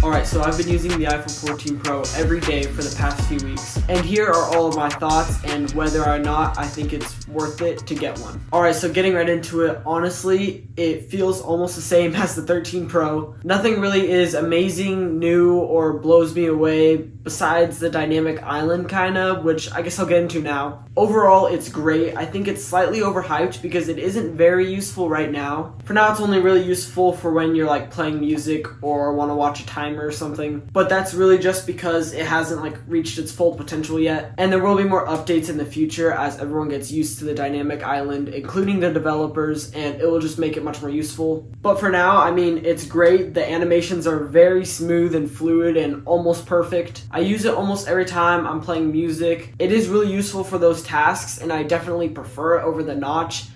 Alright, so I've been using the iPhone 14 Pro every day for the past few weeks, and here are all of my thoughts and whether or not I think it's worth it to get one. Alright, so getting right into it, honestly, it feels almost the same as the 13 Pro. Nothing really is amazing, new, or blows me away besides the dynamic island kinda, which I guess I'll get into now. Overall, it's great. I think it's slightly overhyped because it isn't very useful right now. For now, it's only really useful for when you're like playing music or want to watch a timer or something. But that's really just because it hasn't like reached its full potential yet. And there will be more updates in the future as everyone gets used to the dynamic island, including the developers, and it will just make it much more useful. But for now, I mean, it's great. The animations are very smooth and fluid and almost perfect. I use it almost every time I'm playing music. It is really useful for those tasks, and I definitely prefer it over the notch.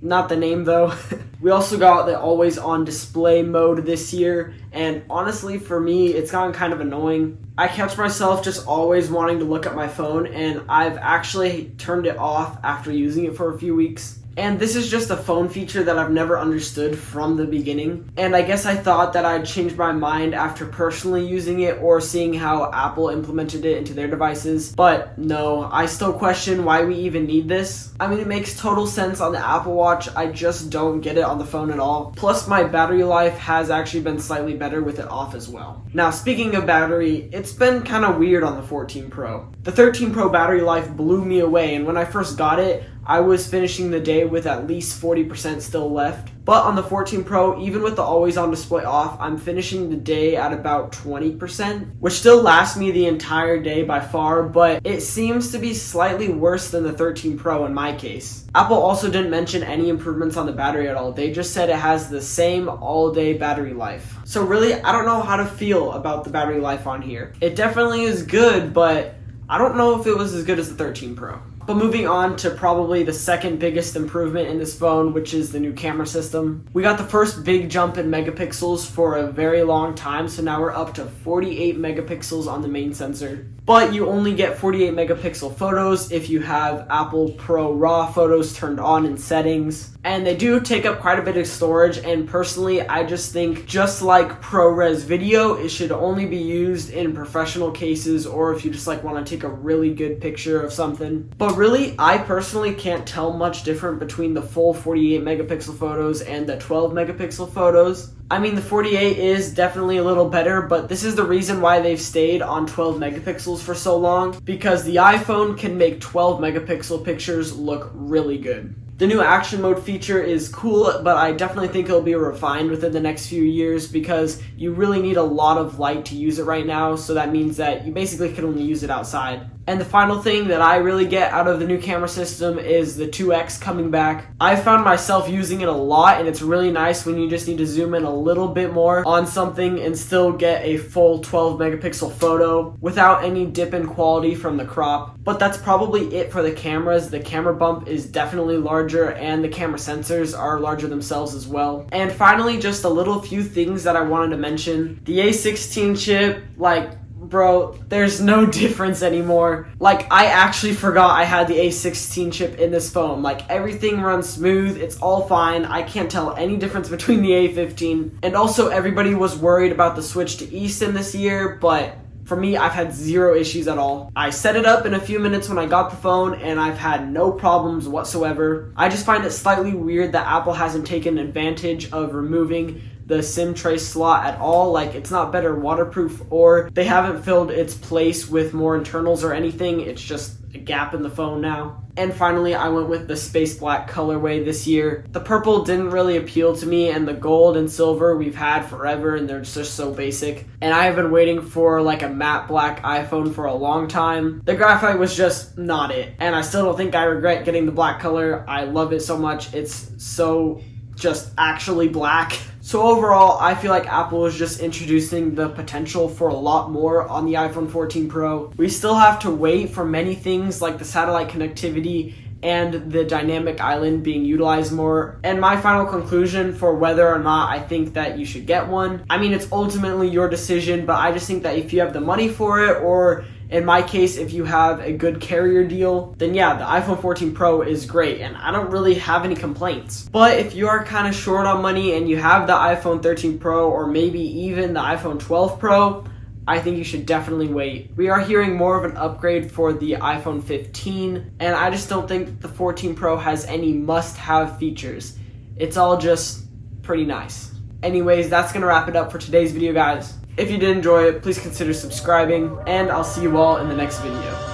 Not the name though. We also got the always on display mode this year, and honestly for me it's gotten kind of annoying. I catch myself just always wanting to look at my phone, and I've actually turned it off after using it for a few weeks. And this is just a phone feature that I've never understood from the beginning. And I guess I thought that I'd change my mind after personally using it or seeing how Apple implemented it into their devices. But no, I still question why we even need this. I mean, it makes total sense on the Apple Watch. I just don't get it on the phone at all. Plus, my battery life has actually been slightly better with it off as well. Now, speaking of battery, it's been kind of weird on the 14 Pro. The 13 Pro battery life blew me away, and when I first got it, I was finishing the day with at least 40% still left. But on the 14 Pro, even with the always on display off, I'm finishing the day at about 20%, which still lasts me the entire day by far, but it seems to be slightly worse than the 13 Pro in my case. Apple also didn't mention any improvements on the battery at all. They just said it has the same all-day battery life. So really, I don't know how to feel about the battery life on here. It definitely is good, but I don't know if it was as good as the 13 Pro. But moving on to probably the second biggest improvement in this phone, which is the new camera system. We got the first big jump in megapixels for a very long time, so now we're up to 48 megapixels on the main sensor. But you only get 48 megapixel photos if you have Apple Pro RAW photos turned on in settings. And they do take up quite a bit of storage, and personally I just think, just like ProRes video, it should only be used in professional cases or if you just like want to take a really good picture of something. But really, I personally can't tell much different between the full 48 megapixel photos and the 12 megapixel photos. I mean, the 48 is definitely a little better, but this is the reason why they've stayed on 12 megapixels for so long, because the iPhone can make 12 megapixel pictures look really good. The new action mode feature is cool, but I definitely think it'll be refined within the next few years because you really need a lot of light to use it right now, so that means that you basically can only use it outside. And the final thing that I really get out of the new camera system is the 2x coming back. I found myself using it a lot, and it's really nice when you just need to zoom in a little bit more on something and still get a full 12 megapixel photo without any dip in quality from the crop. But that's probably it for the cameras. The camera bump is definitely larger, and the camera sensors are larger themselves as well. And finally, just a little few things that I wanted to mention. The A16 chip, bro, there's no difference anymore. I actually forgot I had the A16 chip in this phone. Everything runs smooth, it's all fine. I can't tell any difference between the A15. And also, everybody was worried about the switch to eSIM this year, but for me, I've had zero issues at all. I set it up in a few minutes when I got the phone, and I've had no problems whatsoever. I just find it slightly weird that Apple hasn't taken advantage of removing the SIM tray slot at all. It's not better waterproof, or they haven't filled its place with more internals or anything. It's just a gap in the phone now. And finally, I went with the space black colorway this year. The purple didn't really appeal to me, and the gold and silver we've had forever, and they're just so basic. And I have been waiting for a matte black iPhone for a long time. The graphite was just not it, and I still don't think I regret getting the black color. I love it so much. It's so just actually black. So overall, I feel like Apple is just introducing the potential for a lot more on the iPhone 14 Pro. We still have to wait for many things like the satellite connectivity and the dynamic island being utilized more. And my final conclusion for whether or not I think that you should get one, I mean, it's ultimately your decision, but I just think that if you have the money for it, or In my case, if you have a good carrier deal, then yeah, the iPhone 14 Pro is great, and I don't really have any complaints. But if you are kind of short on money and you have the iPhone 13 Pro or maybe even the iPhone 12 Pro, I think you should definitely wait. We are hearing more of an upgrade for the iPhone 15, and I just don't think the 14 Pro has any must-have features. It's all just pretty nice. Anyways, that's gonna wrap it up for today's video, guys. If you did enjoy it, please consider subscribing, and I'll see you all in the next video.